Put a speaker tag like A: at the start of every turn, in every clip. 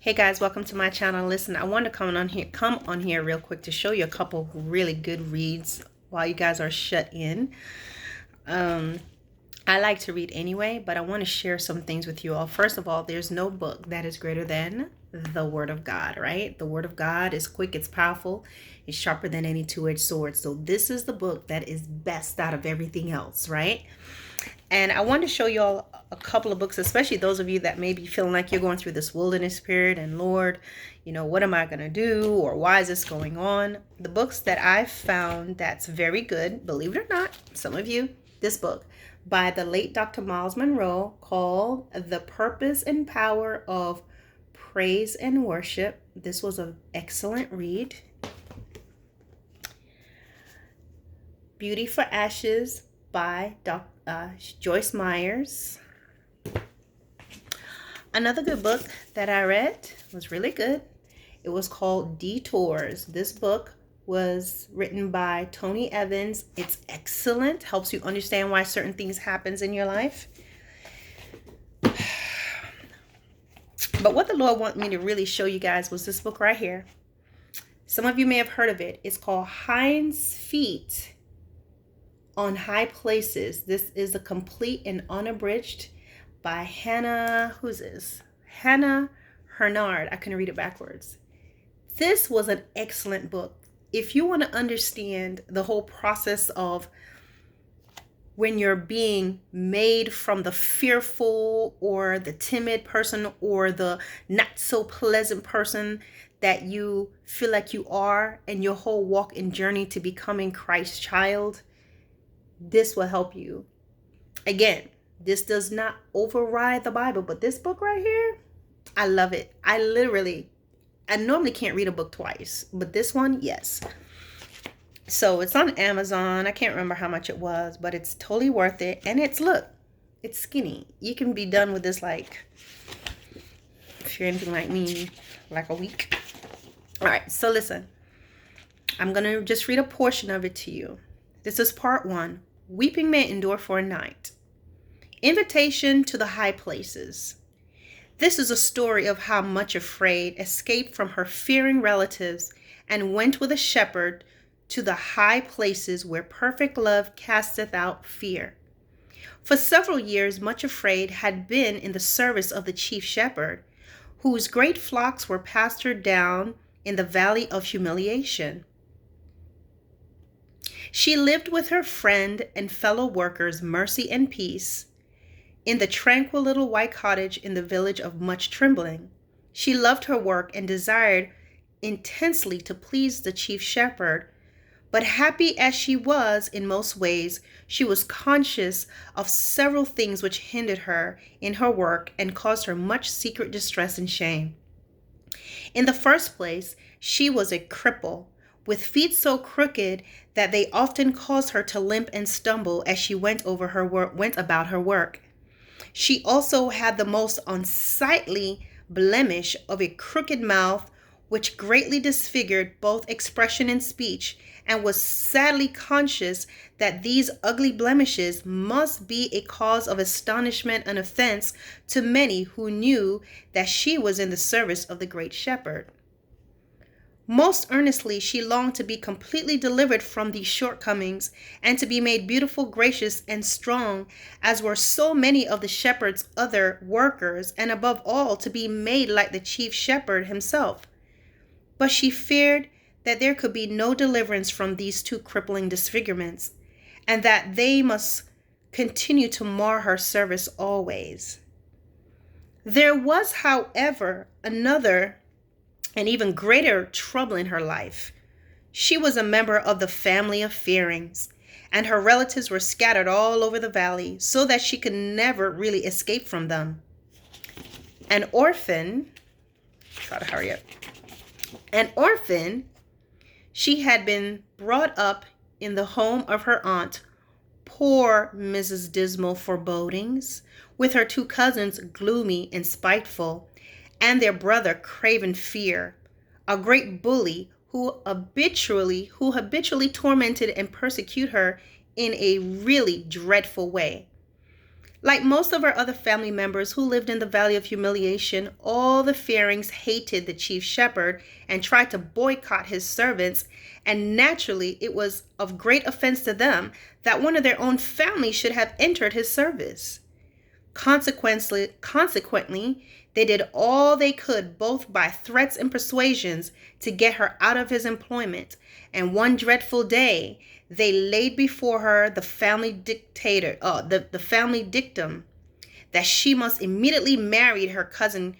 A: Hey guys, welcome to my channel. Listen, I wanted to come on here real quick to show you a couple really good reads while you guys are shut in. I like to read anyway, but I want to share some things with you all. First of all, there's no book that is greater than the Word of God, right? The Word of God is quick, it's powerful, it's sharper than any two-edged sword. So this is the book that is best out of everything else, right? And I want to show you all a couple of books, especially those of you that may be feeling like you're going through this wilderness period and Lord, what am I going to do? Or why is this going on? The books that I've found that's very good, believe it or not, some of you, this book by the late Dr. Miles Monroe called The Purpose and Power of Praise and Worship. This was an excellent read. Beauty for Ashes by Joyce Myers. Another good book that I read was really good. It was called Detours. This book was written by Tony Evans. It's excellent. Helps you understand why certain things happens in your life. But what the Lord wanted me to really show you guys was this book right here. Some of you may have heard of it. It's called Hinds Feet on High Places. This is a complete and unabridged by Hannah, who's this? Hannah Hernard. I couldn't read it backwards. This was an excellent book. If you want to understand the whole process of when you're being made from the fearful or the timid person or the not so pleasant person that you feel like you are, and your whole walk and journey to becoming Christ's child, this will help you. Again, this does not override the Bible, but this book right here, I love it. I normally can't read a book twice, but this one, yes. So it's on Amazon. I can't remember how much it was, but it's totally worth it. And it's skinny. You can be done with this, like, if you're anything like me, like a week. All right, so listen. I'm going to just read a portion of it to you. This is part 1. Weeping may endure for a night. Invitation to the high places. This is a story of how Much Afraid escaped from her fearing relatives and went with a shepherd to the high places where perfect love casteth out fear. For several years, Much Afraid had been in the service of the chief shepherd, whose great flocks were pastured down in the valley of humiliation. She lived with her friend and fellow workers, Mercy and Peace, in the tranquil little white cottage in the village of Much Trembling. She loved her work and desired intensely to please the chief shepherd, but happy as she was in most ways, she was conscious of several things which hindered her in her work and caused her much secret distress and shame. In the first place, she was a cripple, with feet so crooked that they often caused her to limp and stumble as she went about her work. She also had the most unsightly blemish of a crooked mouth, which greatly disfigured both expression and speech, and was sadly conscious that these ugly blemishes must be a cause of astonishment and offense to many who knew that she was in the service of the great shepherd. Most earnestly, she longed to be completely delivered from these shortcomings and to be made beautiful, gracious, and strong, as were so many of the shepherd's other workers, and above all, to be made like the chief shepherd himself. But she feared that there could be no deliverance from these two crippling disfigurements, and that they must continue to mar her service always. There was, however, another and even greater trouble in her life. She was a member of the family of Fearings, and her relatives were scattered all over the valley, so that she could never really escape from them. An orphan, she had been brought up in the home of her aunt, poor Mrs. Dismal Forebodings, with her 2 cousins, Gloomy and Spiteful, and their brother, Craven Fear, a great bully who habitually tormented and persecuted her in a really dreadful way. Like most of her other family members who lived in the Valley of Humiliation, all the Fearings hated the chief shepherd and tried to boycott his servants, and naturally it was of great offense to them that one of their own family should have entered his service. Consequently, they did all they could, both by threats and persuasions, to get her out of his employment, and one dreadful day they laid before her the family family dictum that she must immediately marry her cousin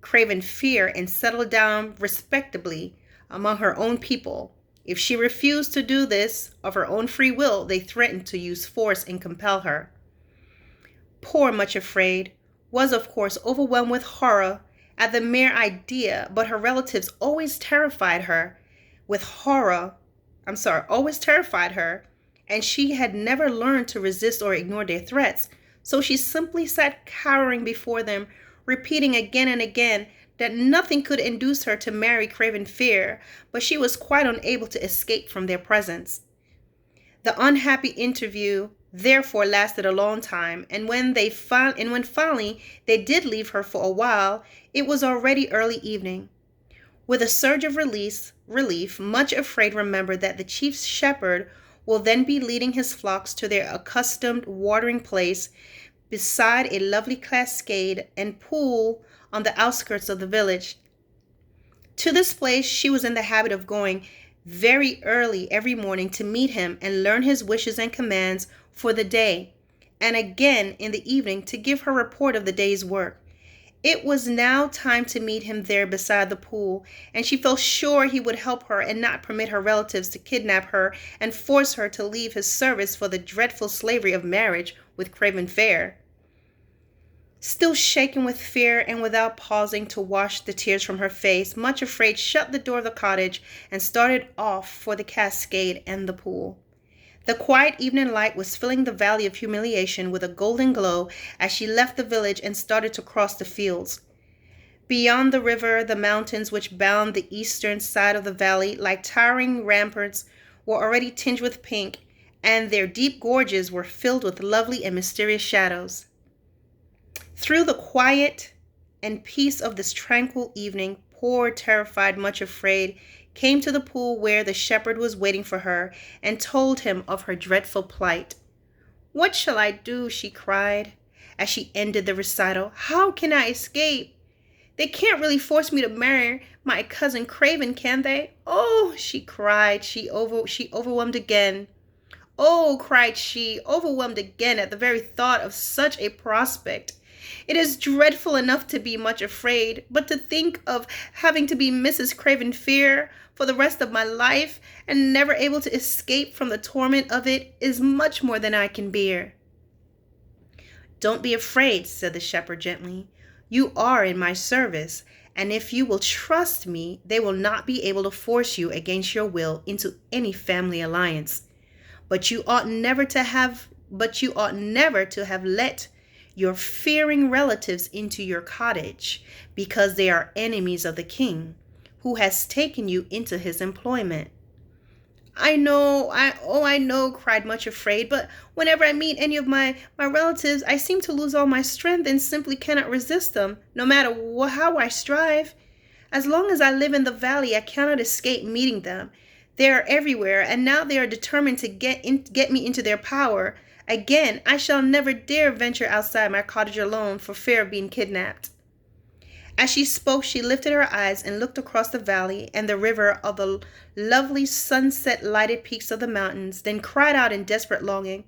A: Craven Fear and settle down respectably among her own people. If she refused to do this of her own free will, they threatened to use force and compel her. Poor Much Afraid was, of course, overwhelmed with horror at the mere idea, but her relatives always terrified her, and she had never learned to resist or ignore their threats, so she simply sat cowering before them, repeating again and again that nothing could induce her to marry Craven Fear, but she was quite unable to escape from their presence. The unhappy interview therefore lasted a long time, and when finally they did leave her for a while, it was already early evening. With a surge of relief, Much Afraid remembered that the chief shepherd will then be leading his flocks to their accustomed watering place beside a lovely cascade and pool on the outskirts of the village. To this place she was in the habit of going very early every morning to meet him and learn his wishes and commands for the day, and again in the evening to give her report of the day's work. It was now time to meet him there beside the pool, and she felt sure he would help her and not permit her relatives to kidnap her and force her to leave his service for the dreadful slavery of marriage with Craven Fear. Still shaken with fear and without pausing to wash the tears from her face, Much Afraid shut the door of the cottage and started off for the cascade and the pool. The quiet evening light was filling the Valley of Humiliation with a golden glow as she left the village and started to cross the fields. Beyond the river, the mountains which bound the eastern side of the valley, like towering ramparts, were already tinged with pink, and their deep gorges were filled with lovely and mysterious shadows. Through the quiet and peace of this tranquil evening, poor, terrified Much Afraid came to the pool where the shepherd was waiting for her and told him of her dreadful plight. "What shall I do?" she cried as she ended the recital. "How can I escape? They can't really force me to marry my cousin Craven, can they? Oh," she cried, she overwhelmed again. "Oh," cried she, overwhelmed again at the very thought of such a prospect. "It is dreadful enough to be Much Afraid, but to think of having to be Mrs. Craven Fear for the rest of my life and never able to escape from the torment of it is much more than I can bear." "Don't be afraid," said the shepherd gently. "You are in my service, and if you will trust me, they will not be able to force you against your will into any family alliance. But you ought never to have let your fearing relatives into your cottage, because they are enemies of the king, who has taken you into his employment." I know, cried Much Afraid, "but whenever I meet any of my relatives, I seem to lose all my strength and simply cannot resist them, no matter how I strive. As long as I live in the valley, I cannot escape meeting them. They are everywhere, and now they are determined to get me into their power. Again, I shall never dare venture outside my cottage alone for fear of being kidnapped." As she spoke, she lifted her eyes and looked across the valley and the river of the lovely sunset-lighted peaks of the mountains, then cried out in desperate longing,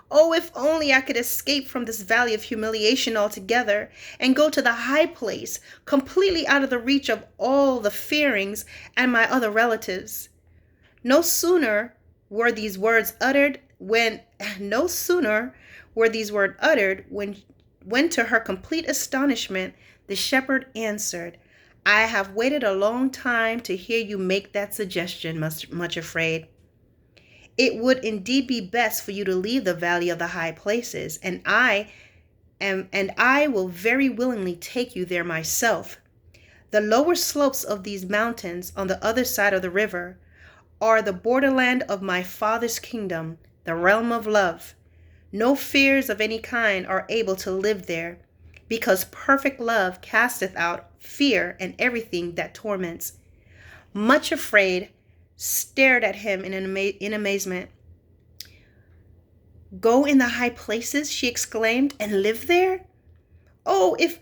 A: "Oh, if only I could escape from this Valley of Humiliation altogether and go to the high place, completely out of the reach of all the Fearings and my other relatives." No sooner were these words uttered when to her complete astonishment, the shepherd answered, "I have waited a long time to hear you make that suggestion, Much Afraid. It would indeed be best for you to leave the Valley of the High Places, and I will very willingly take you there myself. The lower slopes of these mountains on the other side of the river are the borderland of my father's kingdom, the realm of love. No fears of any kind are able to live there, because perfect love casteth out fear and everything that torments. Much afraid, stared at him in amazement. Go in the high places, she exclaimed, and live there? Oh, if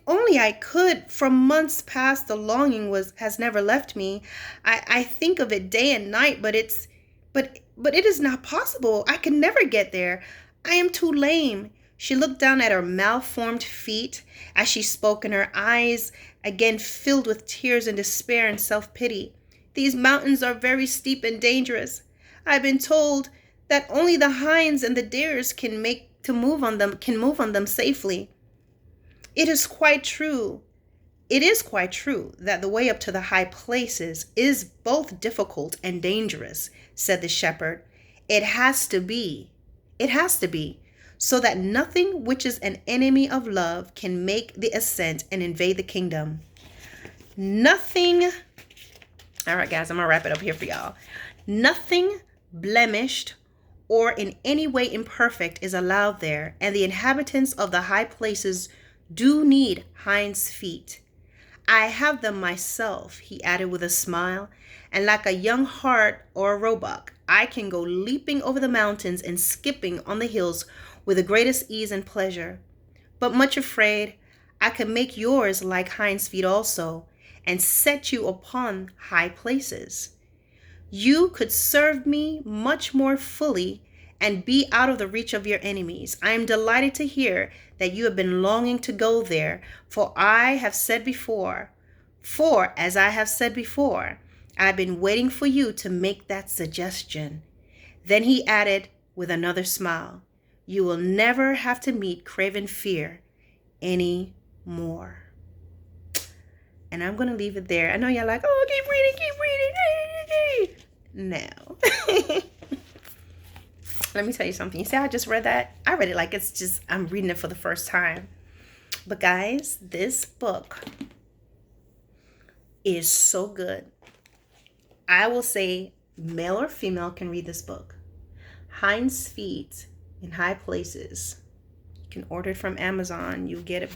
A: only I could. For months past the longing has never left me. I think of it day and night, but it is not possible. I can never get there. I am too lame. She looked down at her malformed feet as she spoke, and her eyes again filled with tears and despair and self-pity. These mountains are very steep and dangerous. I've been told that only the hinds and the deers can move on them safely. It is quite true. It is quite true that the way up to the high places is both difficult and dangerous, said the shepherd. It has to be. It has to be, so that nothing which is an enemy of love can make the ascent and invade the kingdom. Nothing. All right, guys, I'm going to wrap it up here for y'all. Nothing blemished or in any way imperfect is allowed there, and the inhabitants of the high places do need hinds' feet. I have them myself, he added with a smile, and like a young hart or a roebuck, I can go leaping over the mountains and skipping on the hills with the greatest ease and pleasure. But much afraid, I can make yours like hinds' feet also, and set you upon high places. You could serve me much more fully and be out of the reach of your enemies. I am delighted to hear that you have been longing to go there, for as I have said before, I've been waiting for you to make that suggestion. Then he added with another smile, you will never have to meet craven fear any more. And I'm going to leave it there. I know y'all like, oh, keep reading. No. Let me tell you something. You see, I just read that. I read it like I'm reading it for the first time. But guys, this book is so good. I will say male or female can read this book. Hinds' Feet in High Places. You can order it from Amazon. You'll get it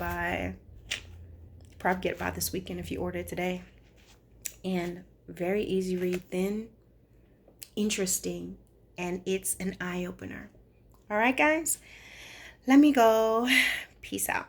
A: probably get it by this weekend if you order it today. And very easy read, thin, interesting, and it's an eye-opener. All right, guys, let me go. Peace out.